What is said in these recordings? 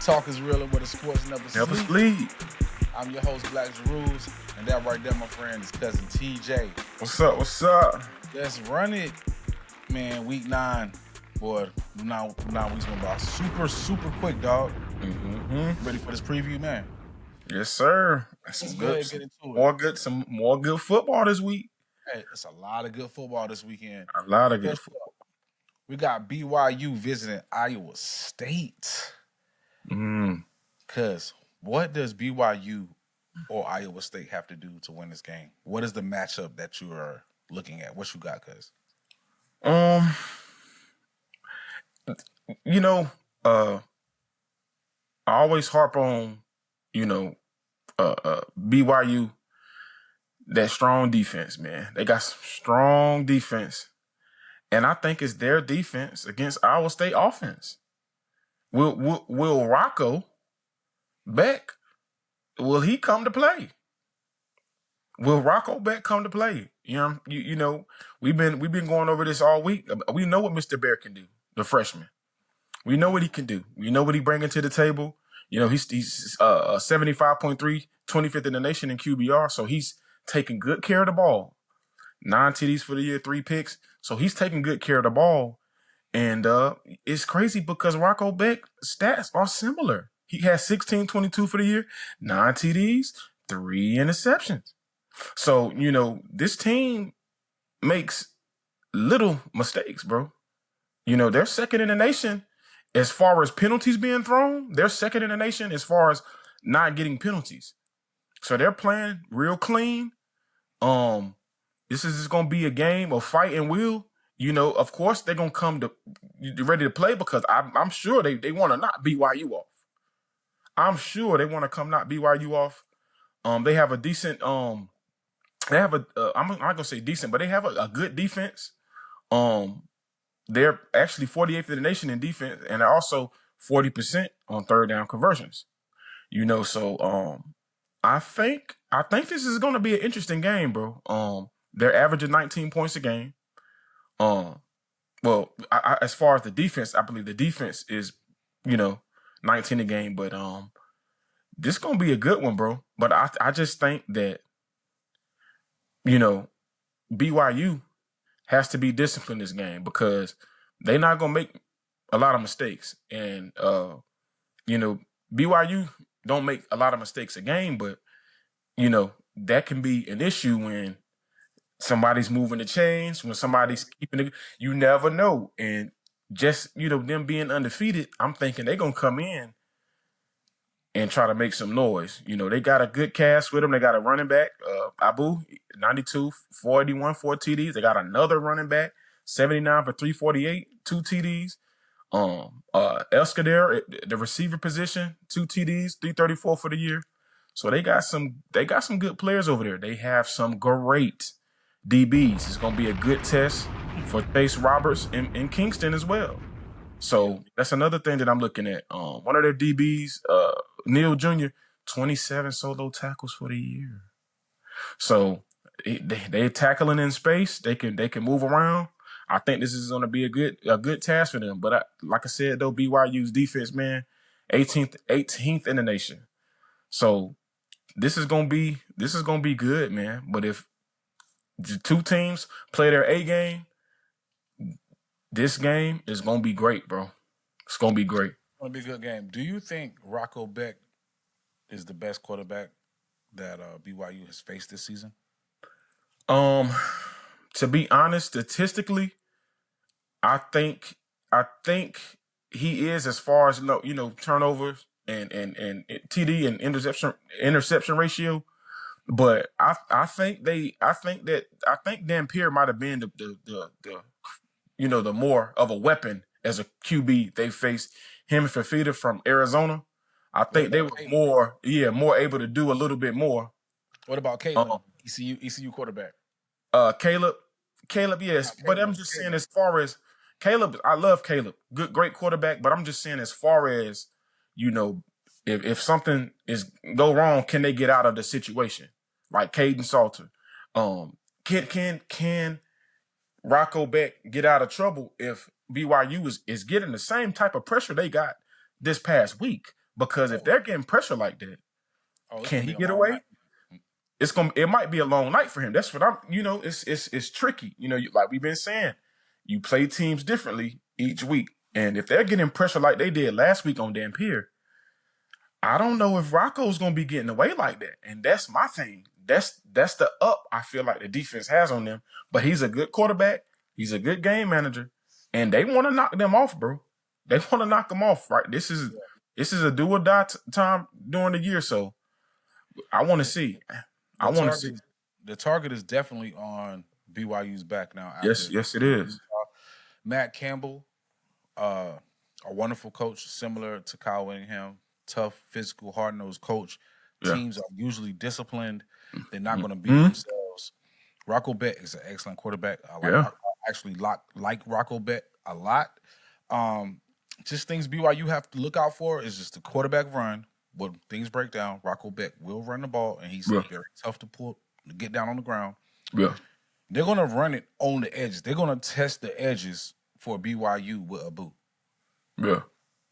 Talk is real and where the sports never Never sleep. sleep. I'm your host, Black Jeruz, and that right there, my friend, is cousin TJ. What's up? What's up? Let's run it, man. Week 9, boy. Now weeks went by super quick, dog. Ready for this preview, man? Yes, sir. Let's go ahead and get into it. Some more good football this week. Hey, it's a lot of good football this weekend. A lot of good football. We got BYU visiting Iowa State. Because what does BYU or Iowa State have to do to win this game? What is the matchup that you are looking at? What you got, cuz? I always harp on, BYU, that strong defense, man. They got some strong defense. And I think it's their defense against Iowa State offense. Will Rocco Beck, will he come to play? Will Rocco Beck come to play? We've been going over this all week. We know what Mr. Bear can do, the freshman. We know what he can do. We know what he bringing to the table. He's 75.3, 25th in the nation in QBR, so he's taking good care of the ball. 9 TDs for the year, 3 picks. So he's taking good care of the ball. And it's crazy because Rocco Beck's stats are similar. He has 16-22 for the year, 9 TDs, 3 interceptions. So, this team makes little mistakes, bro. They're second in the nation as far as penalties being thrown. They're second in the nation as far as not getting penalties. So they're playing real clean. This is just going to be a game of fight and will. Of course, they're going to come ready to play because I'm sure they want to knock BYU off. I'm sure they want to come knock BYU off. They have a decent, I'm not going to say decent, but they have a good defense. They're actually 48th in the nation in defense, and they're also 40% on third down conversions. So I think this is going to be an interesting game, bro. They're averaging 19 points a game. As far as the defense, I believe the defense is, 19 a game, but this is going to be a good one, bro. But I just think that, BYU has to be disciplined this game because they're not going to make a lot of mistakes. And, BYU don't make a lot of mistakes a game, but, that can be an issue when somebody's moving the chains, when somebody's keeping it. You never know. And just, them being undefeated, I'm thinking they're going to come in and try to make some noise. They got a good cast with them. They got a running back, Abu, 92, 41, 4 TDs. They got another running back, 79 for 348, 2 TDs. Escudero, the receiver position, 2 TDs, 334 for the year. So they got some good players over there. They have some great DBs. It's going to be a good test for Chase Roberts in Kingston as well. So that's another thing that I'm looking at. One of their DBs, Neil Jr., 27 solo tackles for the year. So they're tackling in space. They can move around. I think this is going to be a good task for them. But like I said, though, BYU's defense, man, 18th in the nation. So this is gonna be good, man. But if the two teams play their A game, this game is gonna be great, bro. It's gonna be great. It's gonna be a good game. Do you think Rocco Beck is the best quarterback that BYU has faced this season? To be honest, statistically, I think he is, as far as turnovers and TD and interception ratio. But I think Dan Pierre might have been the more of a weapon as a QB. They faced him and Fafita from Arizona. I think they were more able to do a little bit more. What about Caleb, ECU quarterback? Caleb, yes. But I'm just saying, as far as Caleb, I love Caleb. Great quarterback. But I'm just saying, as far as, if something go wrong, can they get out of the situation? Like Caden Salter. Can Rocco Beck get out of trouble if BYU is getting the same type of pressure they got this past week? Because if they're getting pressure like that, can he get away? Night. It might be a long night for him. That's what I'm. It's tricky. Like we've been saying, you play teams differently each week, and if they're getting pressure like they did last week on Dampier, I don't know if Rocco's gonna be getting away like that. And that's my thing. That's the up I feel like the defense has on them. But he's a good quarterback. He's a good game manager, and they want to knock them off, bro. They want to knock them off, right? This is a do or die time during the year, so I want to see. The target is definitely on BYU's back now. Yes, it is. Matt Campbell, a wonderful coach, similar to Kyle Whittingham, tough, physical, hard-nosed coach. Yeah. Teams are usually disciplined. They're not going to beat themselves. Rocco Beck is an excellent quarterback. I actually like Rocco Beck a lot. Just things BYU have to look out for is just the quarterback run. When things break down, Rocco Beck will run the ball, and he's very tough to get down on the ground. Yeah. They're going to run it on the edges. They're going to test the edges for BYU with Abu. Yeah.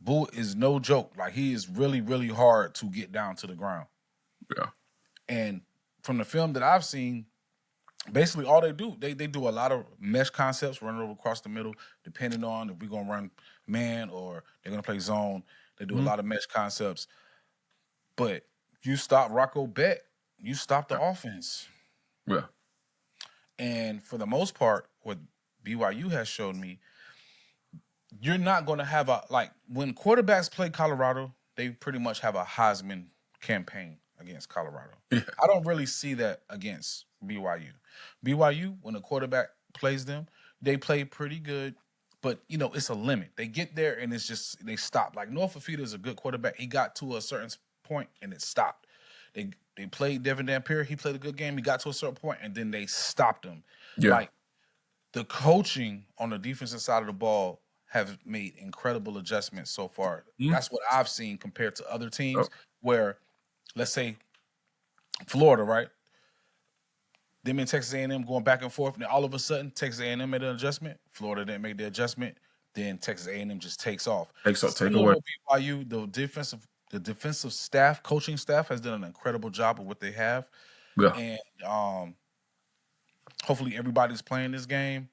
Boo is no joke. Like, he is really, really hard to get down to the ground. Yeah. And from the film that I've seen, basically all they do, they do a lot of mesh concepts, running over across the middle, depending on if we're going to run man or they're going to play zone. They do a lot of mesh concepts. But you stop Rocco Beck, you stop the offense. Yeah. And for the most part, what BYU has shown me, you're not going to have when quarterbacks play Colorado, they pretty much have a Heisman campaign against Colorado. Yeah. I don't really see that against BYU. BYU, when a quarterback plays them, they play pretty good, but, it's a limit. They get there, and it's just they stop. Like, Noah Fafita is a good quarterback. He got to a certain point, and it stopped. They played Devin Dampier. He played a good game. He got to a certain point, and then they stopped him. Yeah. Like, the coaching on the defensive side of the ball have made incredible adjustments so far. That's what I've seen compared to other teams where, let's say, Florida, right? Them and Texas A&M going back and forth, and then all of a sudden, Texas A&M made an adjustment. Florida didn't make the adjustment. Then Texas A&M just takes off. Take away. BYU, the defensive staff, coaching staff, has done an incredible job of what they have. Yeah. And hopefully everybody's playing this game.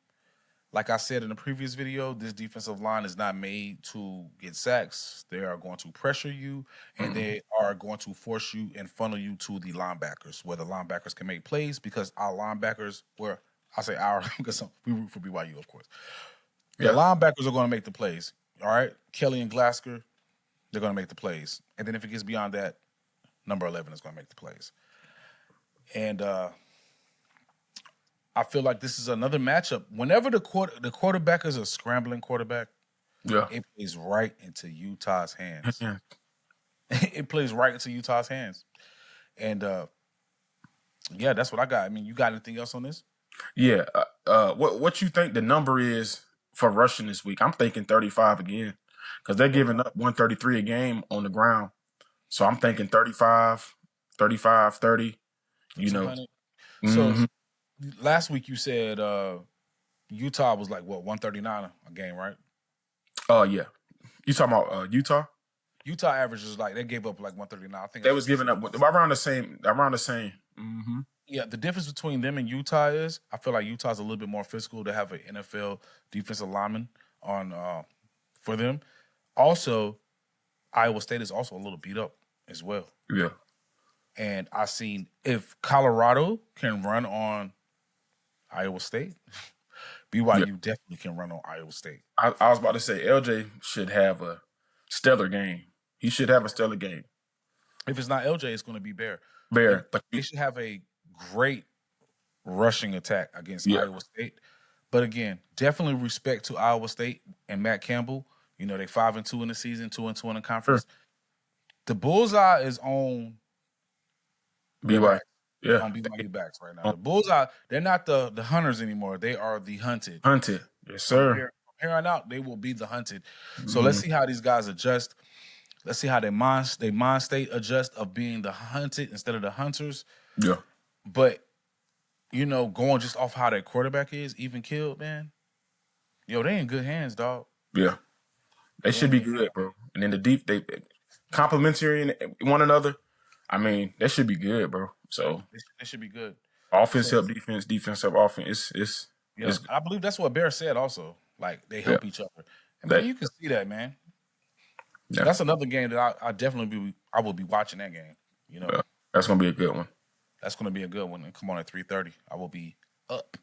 Like I said in the previous video, this defensive line is not made to get sacks. They are going to pressure you, and they are going to force you and funnel you to the linebackers, where the linebackers can make plays, because our linebackers, because we root for BYU, of course. The linebackers are going to make the plays, all right? Kelly and Glasgow, they're going to make the plays. And then if it gets beyond that, number 11 is going to make the plays. And I feel like this is another matchup. Whenever the quarterback is a scrambling quarterback, it plays right into Utah's hands. It plays right into Utah's hands. And, that's what I got. I mean, you got anything else on this? Yeah. What you think the number is for rushing this week? I'm thinking 35 again, because they're giving up 133 a game on the ground. So I'm thinking 35, 30, So last week you said Utah was like, 139 a game, right? Yeah. You talking about Utah? Utah averages they gave up 139. I think they was giving up around the same. Mm-hmm. Yeah, the difference between them and Utah is I feel like Utah's a little bit more physical. They have an NFL defensive lineman on for them. Also, Iowa State is also a little beat up as well. Yeah. And I seen if Colorado can run on Iowa State, BYU definitely can run on Iowa State. I was about to say LJ should have a stellar game. He should have a stellar game. If it's not LJ, it's going to be Bear. But they should have a great rushing attack against Iowa State. But again, definitely respect to Iowa State and Matt Campbell. They 5-2 in the season, 2-2 in the conference. Sure. The bullseye is on BYU. Yeah. On BYU backs right now. The bullseye, they're not the hunters anymore. They are the hunted. Hunted. Yes, sir. From here on out, they will be the hunted. So let's see how these guys adjust. Let's see how their mind state adjust of being the hunted instead of the hunters. Yeah. But, going just off how their quarterback is, even killed, man. They in good hands, dog. Yeah. They should be good, bro. And then complementary in one another, I mean, that should be good, bro. So It should be good. offense So help defense, defense help offense. yeah, It's I believe that's what Bear said also. Like they yeah. help each other. And man, That you can see that, man. yeah, That's another game that I definitely I will be watching that game. You know, yeah. That's gonna be a good one. that's going to be a good one. And come on at 3:30, I will be up,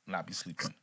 not be sleeping.